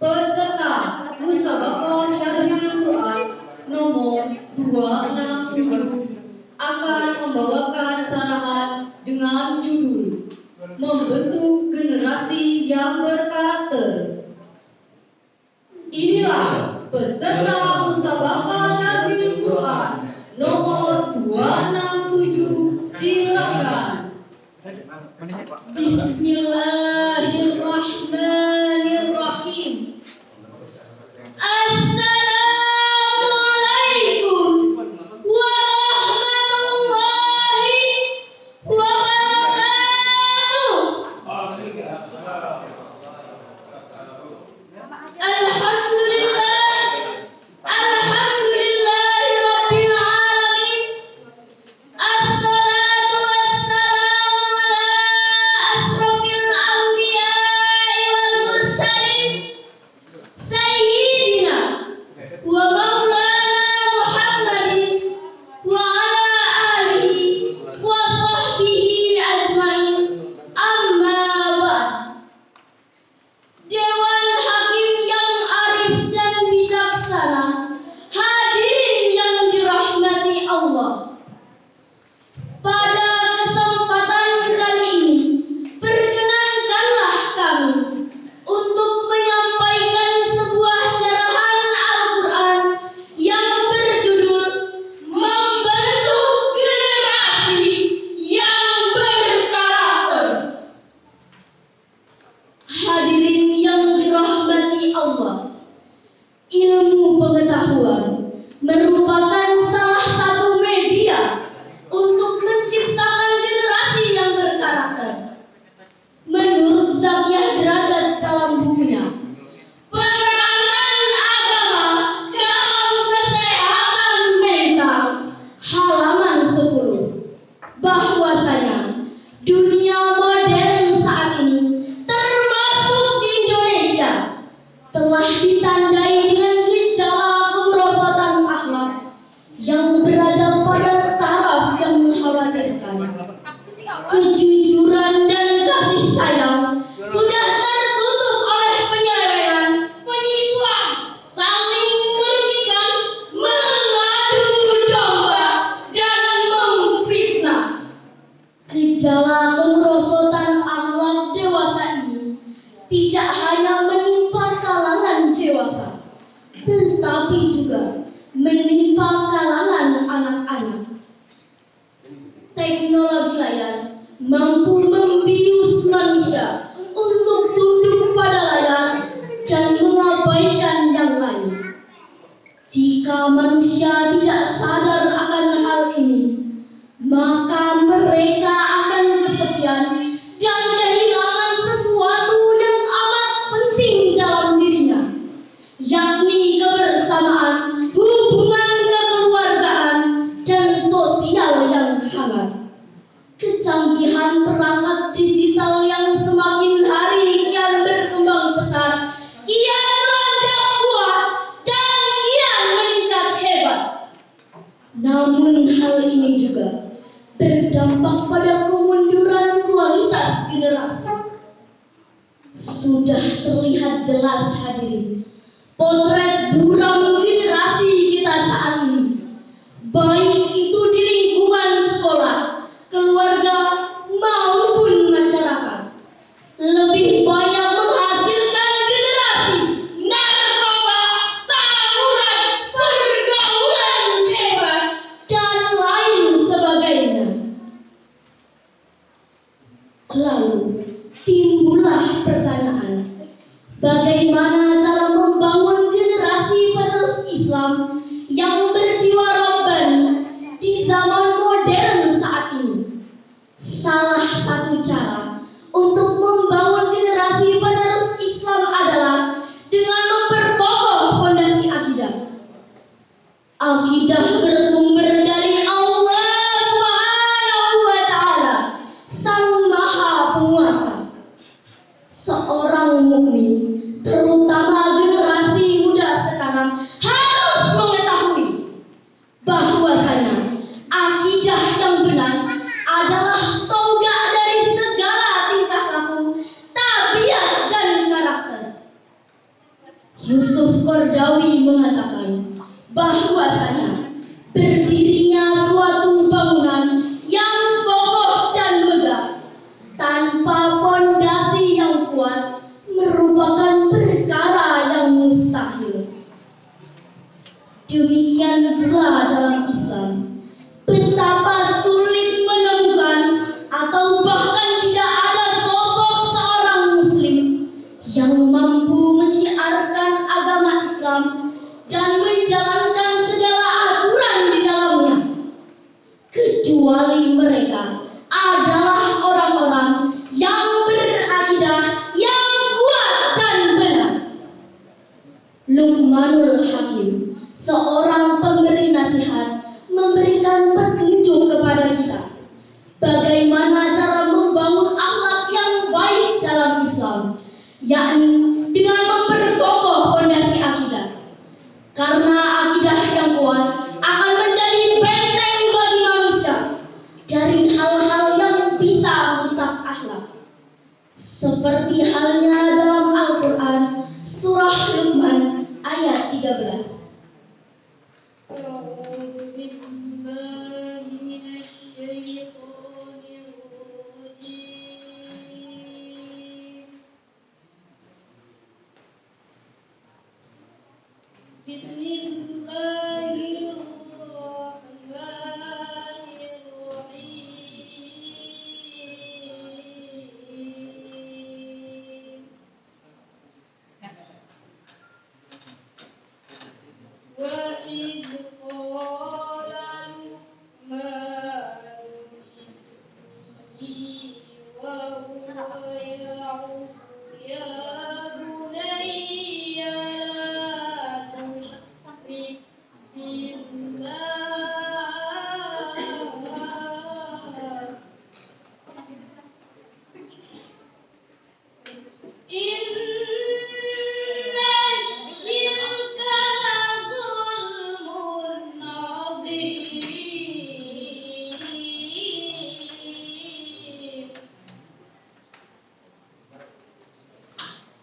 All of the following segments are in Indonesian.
Peserta Musabaqah Syarhil Quran nomor 267 akan membawakan sarahan dengan judul Membentuk Generasi yang Berkarakter. Inilah peserta Musabaqah Syarhil Quran nomor 267. Silakan. Bismillahirrahmanirrahim. Assalamualaikum warahmatullahi wabarakatuh. Alhamdulillahirabbil alamin. Assalatu wassalamu ala asrofil anbiya'i wal mursalin sayyidina wa maulana Muhammadin wa ala alihi wa sahbihi ajmain. Amma ba'd. Dewan Hakim yang arif dan bijaksana, hadirin yang dirahmati Allah. Pada kesempatan kali ini, perkenankanlah kami untuk menyampaikan sebuah syarahan Al-Quran yang berjudul Membentuk Generasi yang Berkarakter. Hadirin yang dirahmati Allah, ilmu pengetahuan merupakan salah satu media untuk menciptakan generasi yang berkarakter. Menurut Zakiyah Derajat dalam bukunya Penerangan Agama dalam Kesehatan Mental halaman 10, bahwasanya dunia modern saat ini termasuk di Indonesia telah ditandai dengan gejala kemerosotan akhlak yang berada pada taraf yang mengkhawatirkan. Kejujuran dan kasih sayang sudah tertutup oleh penyelewengan, penipuan, saling merugikan, mengadu domba, dan memfitnah. Gejala kemerosotan akhlak dewasa ini tidak hanya menimpa kalangan dewasa, tetapi juga menimpa kalangan anak-anak. Teknologi layar mampu membius manusia untuk tunduk pada layar dan mengabaikan yang lain. Jika manusia tidak sadar akan hal ini, maka mereka akan kesepian dan kehilangan sesuatu yang amat penting dalam dirinya, yakni kebersamaan, hubungan kekeluargaan, dan sosial yang hangat. Kecanggihan perangkat digital yang semakin hari kian berkembang pesat, kian melonjak kuat, dan kian meningkat hebat. Namun hal ini juga berdampak pada kemunduran kualitas generasi. Sudah terlihat jelas hadirin potret buram generasi kita saat ini, baik itu di lingkungan sekolah, keluarga, maupun masyarakat. Lebih banyak menghasilkan generasi narkoba, tawuran, pergaulan bebas, dan lain sebagainya. Lalu timbullah pertanyaan, bagaimana cara membangun generasi penerus Islam yang berjiwa Rabbani di zaman modern saat ini? Salah satu cara untuk membangun generasi penerus Islam adalah dengan memperkokoh fondasi akidah. Akidah bersumber dari Allah Subhanahu wa Ta'ala, Sang Maha Penguasa. Seorang mukmin, terutama generasi muda sekarang, harus mengetahui bahwasanya akidah yang benar adalah tonggak Badawi mengatakan bahwasanya berdirinya suatu bangunan yang kokoh dan megah tanpa fondasi yang kuat merupakan perkara yang mustahil. Demikian pula dalam Islam, betapa sulit menemukan atau bahkan tidak ada sosok seorang muslim yang mampu menyiarkan agama Islam dan menjalankan segala aturan di dalamnya, kecuali mereka adalah orang-orang yang berakidah yang kuat dan benar. Luqmanul Hakim, seorang pemberi nasihat, memberikan petunjuk kepada kita bagaimana cara membangun akhlak yang baik dalam Islam, yakni dengan memperkokoh fondasi akidah. Karena akidah yang kuat akan menjadi benteng bagi manusia dari hal-hal yang bisa merusak akhlak. Seperti halnya dalam Al-Quran surah Luqman ayat 13.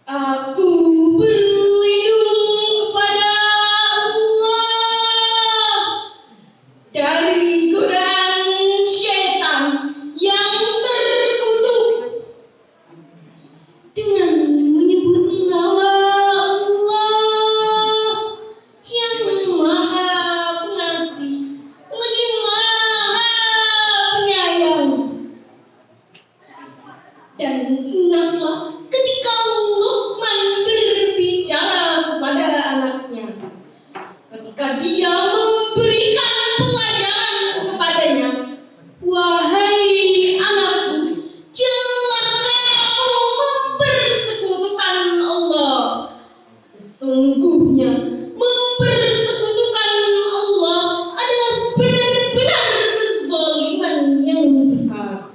Aku berlindung kepada Allah dari godaan syaitan yang terkutuk dengan menyebut nama Allah yang Maha Pengasih lagi Maha Penyayang. Dan ingatlah ketika Luqman berbicara kepada anaknya, ketika dia memberikan pelajaran kepadanya, wahai anakku, janganlah kamu mempersekutukan Allah. Sesungguhnya mempersekutukan Allah adalah benar-benar kezaliman yang besar.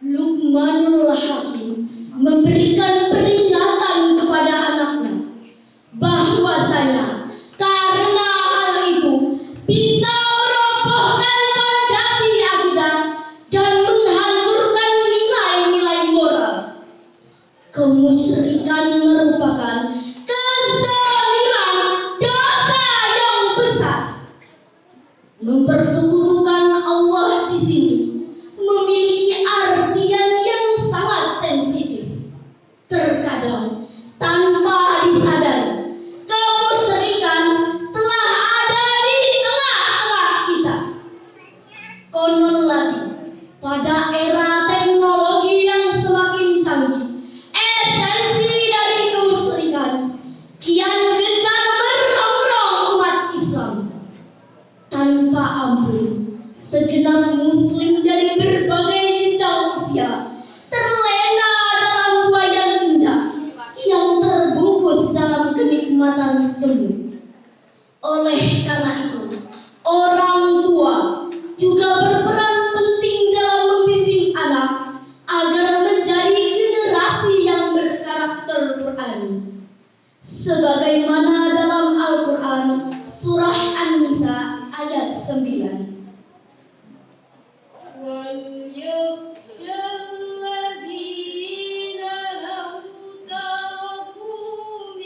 Luqmanul Hakim memberikan peringatan kepada anaknya bahwasanya karena hal itu bisa merobohkan fondasi akidah dan menghancurkan nilai-nilai moral. Kemusyrikan merupakan kezaliman, dosa yang besar. Mempersekutukan Allah di sini memiliki artian yang sangat sensitif. Terkadang tanpa disadari, kemusyrikan telah ada di tengah-tengah kita. Konon lagi, pada era teknologi yang semakin canggih, esensi dari kemusyrikan kian gencar merongrong umat Islam. Tanpa ampun, segenap muslim dari berbagai jenjang usia terlena dalam wayang indah yang terbungkus dalam kenikmatan semu. Oleh karena itu, orang tua juga berperan penting dalam membimbing anak agar menjadi generasi yang berkarakter Qur'ani. Sebagaimana dalam Al-Quran surah An-Nisa ayat 9. وَلْيَخْشَى الَّذِينَ لَوْ تَرَكُوا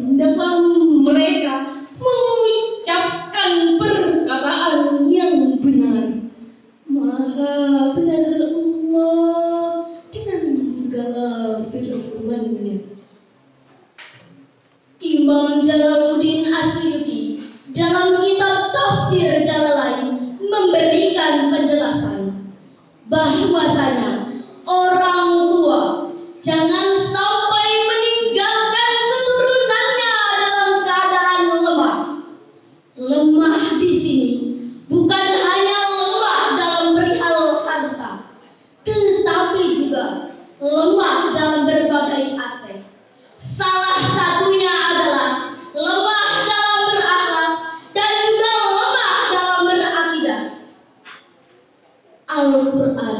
dalam mereka mengucapkan perkataan yang benar. Maha benar Allah dengan segala firman-Nya. Imam Jalaluddin Asyuti dalam kitab Tafsir Jalalain memberikan penjelasan bahwasanya orang tua jangan sampai meninggalkan keturunannya dalam keadaan lemah. Lemah di sini bukan hanya lemah dalam perihal harta, tetapi juga lemah dalam berbagai aspek. Salah satunya adalah lemah dalam berakhlak dan juga lemah dalam berakidah. Al-Quran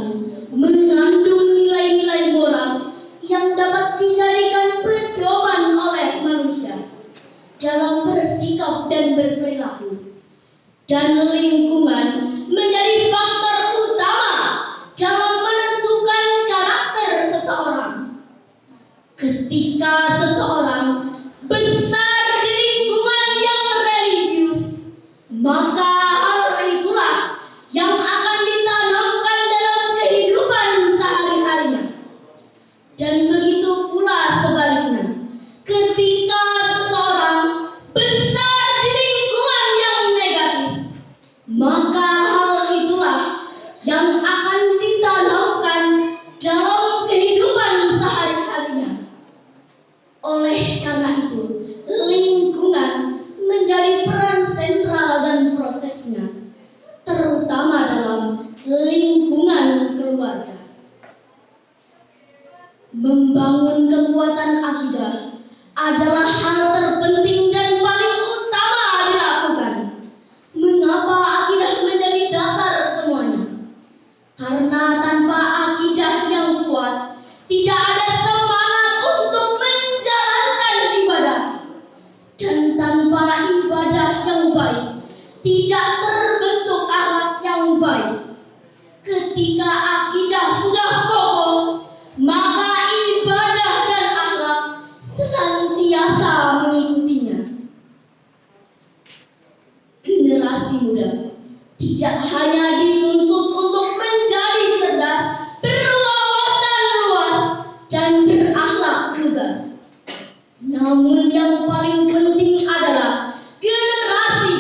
mengandung nilai-nilai moral yang dapat dijadikan pedoman oleh manusia dalam bersikap dan berperilaku. Dan lingkungan menjadi faktor utama dalam menentukan karakter seseorang. Ketika seseorang besar di lingkungan yang religius, maka hal itulah yang akan ditanamkan dalam kehidupan sehari-harinya. Dan begitu pula sebaliknya, ketika seseorang besar di lingkungan yang negatif, maka hal itulah yang akan ditanamkan dalam kehidupan sehari-harinya. Oleh karena itu, lingkungan menjadi peran sentral dan prosesnya, terutama dalam lingkungan keluarga. Membangun kekuatan akidah adalah hal terpenting dan paling utama dilakukan. Mengapa akidah menjadi dasar semuanya? Karena tanpa akidah yang kuat, tidak ada semangat untuk menjalankan ibadah. Dan tanpa ibadah yang baik, tidak terbentuk akhlak yang baik. Ketika akidah sudah kokoh, maka ibadah dan akhlak senantiasa mengikutinya. Generasi muda tidak hanya dituntut untuk menjadi cerdas, berwawasan luas, dan berakhlak lugas. Namun yang paling penting adalah generasi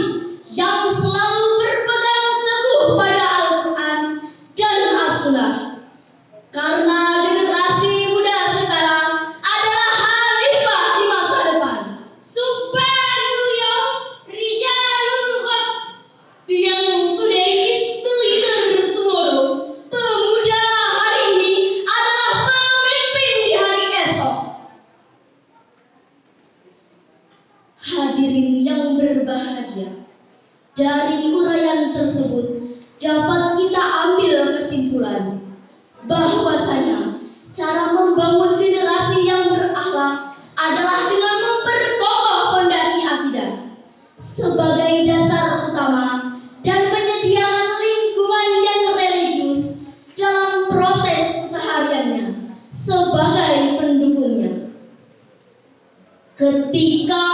yang selalu berpegang teguh pada Al-Quran dan As-Sunnah. Karena generasi muda sekarang adalah khalifah di masa depan. Subhanallah, rijalul ghad. The young today is the leader tomorrow. Pemuda hari ini adalah pemimpin di hari esok. Hadirin yang berbahagia, dari uraian tersebut dapat kita ambil kesimpulan bahwasanya cara membangun generasi yang berakhlak adalah dengan memperkokoh fondasi akidah sebagai dasar utama dan menyediakan lingkungan yang religius dalam proses kesehariannya sebagai pendukungnya. Ketika